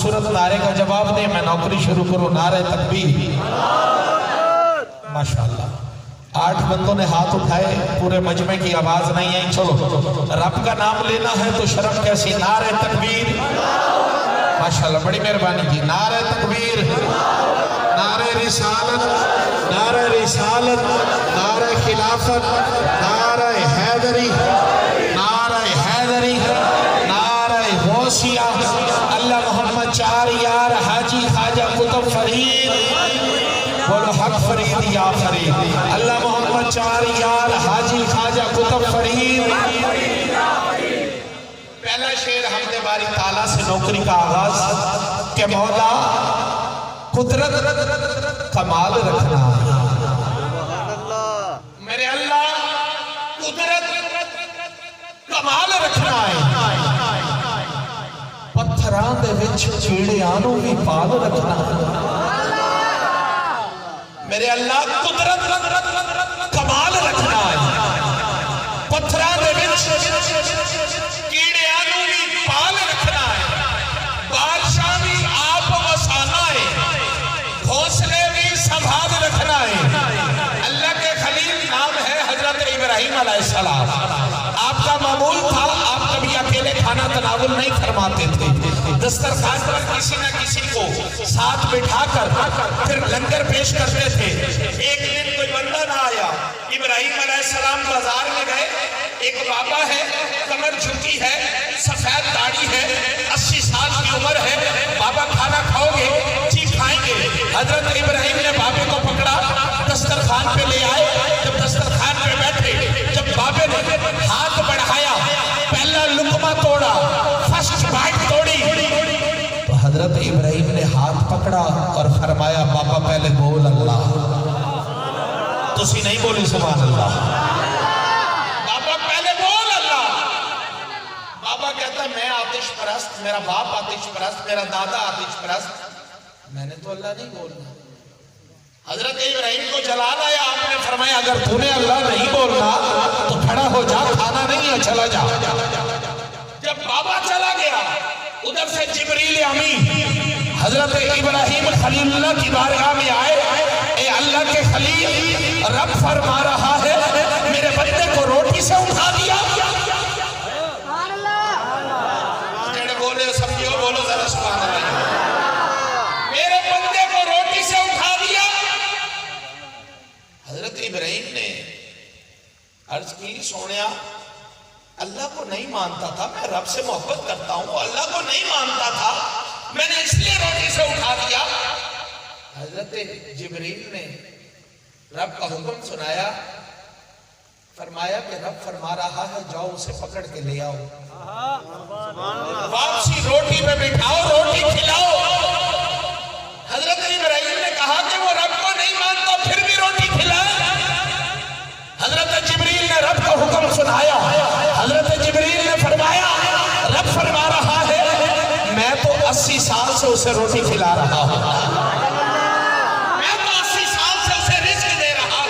خوبصورت نعرے کا جواب دیں، میں نوکری شروع کروں. نعرہ تکبیر. ماشاءاللہ 8 بندوں نے ہاتھ اٹھائے، پورے مجمع کی آواز نہیں ہے. چلو رب کا نام لینا ہے تو شرم کیسی. نعرہ تکبیر. ماشاءاللہ بڑی مہربانی جی. نعرہ تکبیر، نعرہ رسالت، نعرہ رسالت، نعرہ خلافت، نعرہ حیدری، نعرہ حیدری، نعرہ غوثیہ. اللہ محمد 4 یار حاجی خواجہ قطب فرید، بولو حق فرید یا فرید. اللہ محمد 4 یار حاجی خواجہ قطب فرید. پہلا شعر حمد باری تعالیٰ سے نوکری کا آغاز کہ مولا قدرت کمال رکھنا. میرے اللہ قدرت کمال رکھنا ہے. پتھران دے وچ چیڑیاں بھی پال رکھنا ہے. میرے اللہ قدرت کمال رکھنا ہے. پتھران دے وچ کیڑیاں بھی پال رکھنا ہے. بادشاہ بھی آپ وسانا ہے. گھونسلے بھی سنبھال رکھنا ہے. اللہ کے خلیل نام ہے حضرت ابراہیم علیہ السلام. آپ کا معمول تھا آپ کبھی اکیلے کھانا تناول نہیں فرماتے تھے. دسترخوان پر کسی نہ کسی کو ساتھ بٹھا کر پھر لنگر پیش کرتے تھے. ایک دن کوئی بندہ نہ آیا. ابراہیم علیہ السلام بازار میں گئے. ایک بابا ہے، کمر جھکی ہے، سفید داڑھی ہے، 80 سال کی عمر ہے. بابا کھانا کھاؤ گے؟ جی کھائیں گے. حضرت ابراہیم نے بابے کو پکڑا، دسترخوان پہ لے آئے. جب دسترخوان پہ بیٹھے، جب بابے نے ہاتھ بڑھایا، پہلا لقمہ توڑا، فرسٹ بائٹ توڑی، تو حضرت ابراہیم نے ہاتھ پکڑا اور فرمایا بابا پہلے بول اللہ. تسی نہیں بولی سبحان اللہ. بابا پہلے بول اللہ. بابا کہتا ہے میں آتش پرست، میرا باپ آتش پرست، میرا دادا آتش پرست، میں نے تو اللہ نہیں بولنا. حضرت ابراہیم کو جلال آیا. آپ نے فرمایا اگر تو نے اللہ نہیں بولنا تو کھڑا ہو جا، کھانا نہیں ہے، چلا جا. جب بابا چلا گیا، ادھر سے جبریل امین حضرت ابراہیم خلیل اللہ کی بارگاہ میں آئے. اے اللہ کے خلیل، رب فرما رہا ہے میرے بندے کو روٹی سے اٹھا دیا. جڑے بولے سمجھو، بولو ذرا سبحان اللہ. میرے بندے کو روٹی سے اٹھا دیا. حضرت ابراہیم نے عرض کی سونیا اللہ کو نہیں مانتا تھا، میں رب سے محبت کرتا ہوں، اللہ کو نہیں مانتا تھا، میں نے اس لیے روٹی سے اٹھا دیا. حضرت جبریل نے رب کا حکم سنایا. فرمایا کہ رب فرما رہا ہے جاؤ اسے پکڑ کے لے آؤ، واپسی روٹی پہ بٹھاؤ، روٹی کھلاؤ. حضرت ابراہیم نے کہا کہ وہ رب کو نہیں مانتا پھر بھی روٹی کھلائے. حضرت جبریل نے رب کا حکم سنایا. حضرت جبریل نے فرمایا رب فرما رہا ہے میں تو 80 سال سے اسے روٹی کھلا رہا ہوں، میں تو 80 سال سے اسے رزق دے رہا ہوں.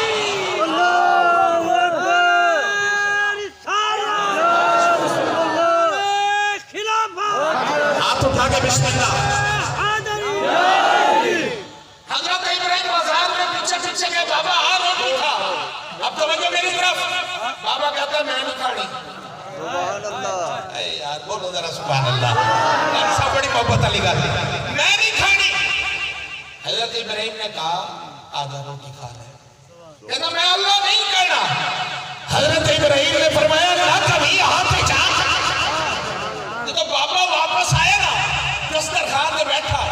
ہاتھ اٹھا کے بسم اللہ. حضرت ابراہیم بازار میں پیچھے پیچھے گئے. بابا آ روٹی کھا. اب توجہ میری طرف. بابا کہتا ہے میں نہیں کھانی. اے یار بولو ذرا سبحان اللہ. ایسا بڑی محبت علی گاتی میں نہیں کھانی. حضرت ابراہیم نے کہا آدھا روٹی کھا لے. کہتا میں اللہ نہیں کرنا. حضرت ابراہیم نے فرمایا نہ کبھی یہاں پہ جا. تو بابا واپس آئے نا دسترخوان میں بیٹھا.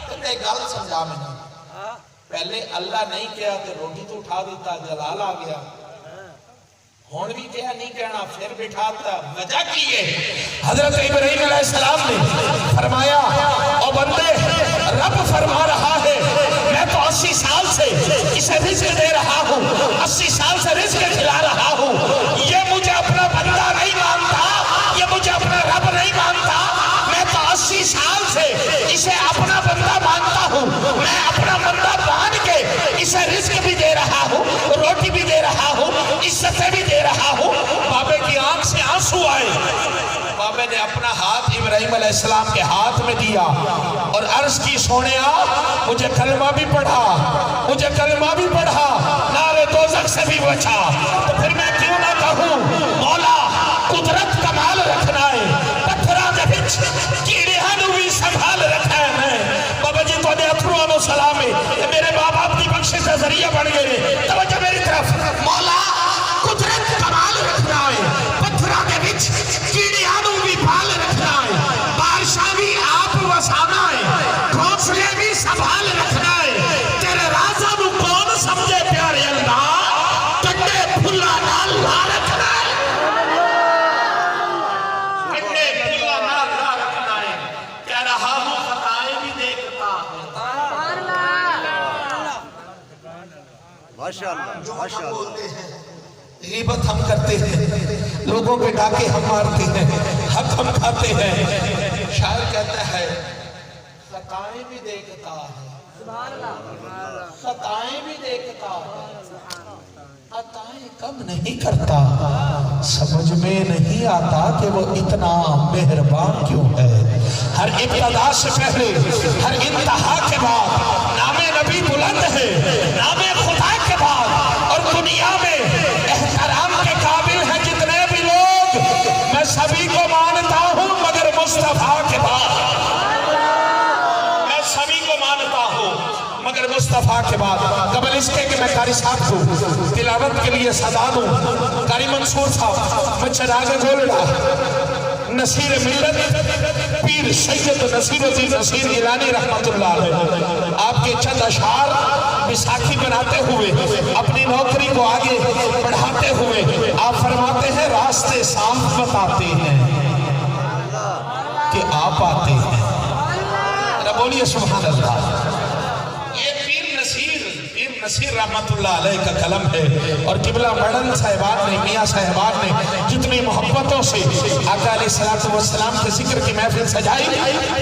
کہتے ایک گل سمجھا میں نے. پہلے اللہ نہیں کیا تو روٹی تو اٹھا دیتا، جلال آ گیا. ہون بھی کیا نہیں کہنا پھر بٹھاتا. وجہ کی ہے حضرت ابراہیم علیہ السلام نے فرمایا او بندے رب فرما رہا ہے میں تو 80 سال سے اسے رزق دے رہا ہوں، 80 سال سے رزق کھلا رہا ہوں. یہ مجھے اپنا بندہ نہیں مانتا، یہ مجھے اپنا رب نہیں مانتا. میں تو 80 سال سے اسے اپنا بندہ مانتا ہوں. میں اپنا بندہ مان کے اسے رزق بھی دے رہا ہوں، روٹی بھی دے رہا ہوں، عزتیں بھی دے رہا ہوں. بابے کی آنکھ سے آنسو آئے. بابے نے اپنا ہاتھ ابراہیم علیہ السلام کے ہاتھ میں دیا اور عرض کی سونیا مجھے کلمہ بھی پڑھا، مجھے کلمہ بھی پڑھا، نار دوزخ سے بھی بچا، تو پھر میں کیوں نہ کہوں مولا قدرت کمال رکھنا ہے، پتھراں دے وچ کیڑیاں نوں بھی سنبھال رکھنا ہے میں۔ بابا جی تو دے اتھروں نو سلام ہے، میرے باپ باپ کی بخشش کا ذریعہ بن گئے، توجہ میری طرف، مولا قدرت کمال رکھنا ہے، پتھراں دے وچ کیڑیاں نوں بھی پال رکھنا ہے، بارشاں بھی آپ وسانا ہے، گھونسلے بھی سنبھال رکھنا ہے، تیرے رازاں نوں کون سمجھے پیارے اللہ، کنڈے پھلا نال لا رکھنا ہے، کنڈے پھلا نال لا رکھنا ہے، کہہ رہا ہوں خطائیں بھی دیکھتا ماشاءاللہ ماشاءاللہ۔ غیبت ہم کرتے ہیں، لوگوں کے ڈاکے ہم مارتے ہیں، حق ہم کھاتے ہیں، شاعر کہتا ہے خطائیں بھی دیکھتا ہے، خطائیں بھی دیکھتا ہے، خطائیں کم نہیں کرتا، سمجھ میں نہیں آتا کہ وہ اتنا مہربان کیوں ہے۔ ہر ابتدا سے پہلے، ہر انتہا کے بعد نام نبی بلند ہے، نام خدا کے بعد، اور دنیا میں احترام کے قابل ہیں جتنے بھی لوگ، میں سبھی کو مانتا ہوں مگر مصطفیٰ کے بعد، میں سبھی کو مانتا ہوں مگر مصطفیٰ کے بعد۔ قبل اس کے کہ میں قاری صاحب کو تلاوت کے لیے سزا دوں، قاری منصور صاحب میں چراغ گولڑا نصیر ملت پیر سید نصیر الدین نصیر گیلانی رحمت اللہ علیہ آپ کے چند اشعار بیساکھی بناتے ہوئے اپنی نوکری کو آگے بڑھاتے ہوئے آپ فرماتے ہیں راستے صاف بتاتے ہیں کہ آپ آتے ہیں۔ ذرا بولیے سبحان اللہ۔ یہ پیر نصیر رحمت اللہ علیہ کا کلم ہے، اور قبلہ مڑن صاحبان نے، میاں صاحبان نے جتنی محبتوں سے آقا علیہ السلام کے ذکر کی محفل سجائی،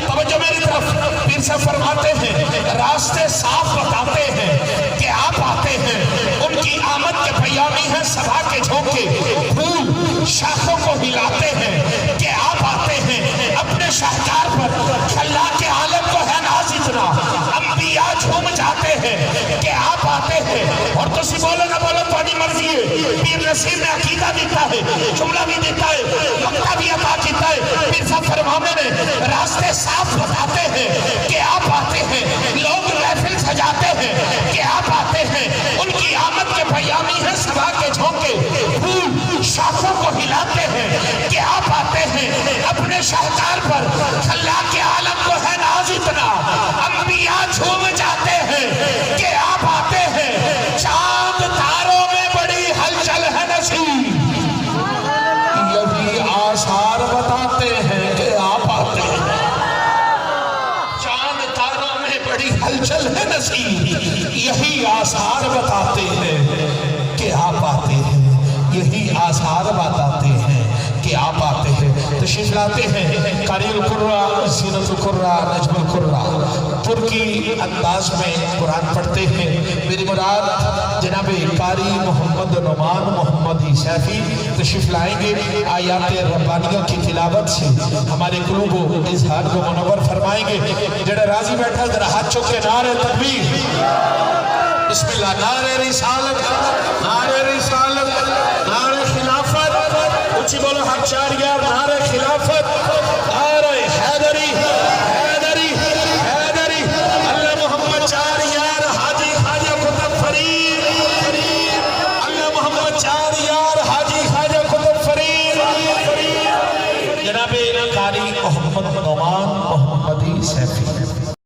توجہ میری طرف، پیر صاحب فرماتے ہیں راستے صاف بتاتے ہیں کہ آپ آتے ہیں، ان کی آمد کے پیامی ہیں صبا کے جھونکے، پھول شاخوں کو ہلاتے ہیں کہ آپ آتے ہیں، اپنے شاہکار پر اللہ کے عالم کو ہے ناز اتنا، انبیاء جھوم جاتے ہیں کہ آپ آتے ہیں، اور تسی بولو نہ بولو تو نہیں مرضی ہے۔ پیر نصیر نے عقیدہ دیتا ہے، جملہ بھی دیتا ہے، وقتہ بھی عطا کیتا ہے۔ پیر صاحب فرمانے نے راستے صاف بتاتے ہیں کہ آپ آتے ہیں، لوگ محفل سجاتے ہیں کہ آپ آتے ہیں، ان کی آمد کے پیامی ہیں صبا کے جھونکے، پھول شاخوں کو ہلاتے ہیں کہ آپ آتے ہیں، اپنے شاہکار پر اللہ کے عالم کو ہے ناز اتنا، انبیاء جھوم جاتے ہیں کہ آپ آتے ہیں، چاند تاروں میں بڑی ہلچل ہے نصیب، یہی آثار بتاتے ہیں کہ آپ آتے ہیں، چاند تاروں میں بڑی ہلچل ہے نصیب، یہی آثار بتاتے ہیں کہ آپ آتے ہیں، یہی آثار بتاتے ہیں کہ آپ آتے ہیں۔ تشریف لاتے ہیں قاری القرآن، زینت القرآن، نجم القرآن، ترکی انداز میں قرآن پڑھتے ہیں۔ میری مراد جناب قاری محمد نعمان محمدی سیفی تشریف لائیں گے، آیات ربانیہ کی تلاوت سے ہمارے قلوب و اذہان کو منور فرمائیں گے۔ جڑے راضی بیٹھا ذرا ہاتھ چوکے نعرہ تکبیر، بسم اللہ، نعرہ رسالت، نعرہ رسالت، نعرہ خلافت، اچھی بولو ہم چار یار، نعرہ خلافت، نعرہ حیدری، حیدری، حیدری، اللہ محمد چار یار، حاجی خواجہ قطب فرید، اللہ محمد چار یار، حاجی خواجہ قطب فرید، جناب قاری محمد نعمان محمدی سیفی۔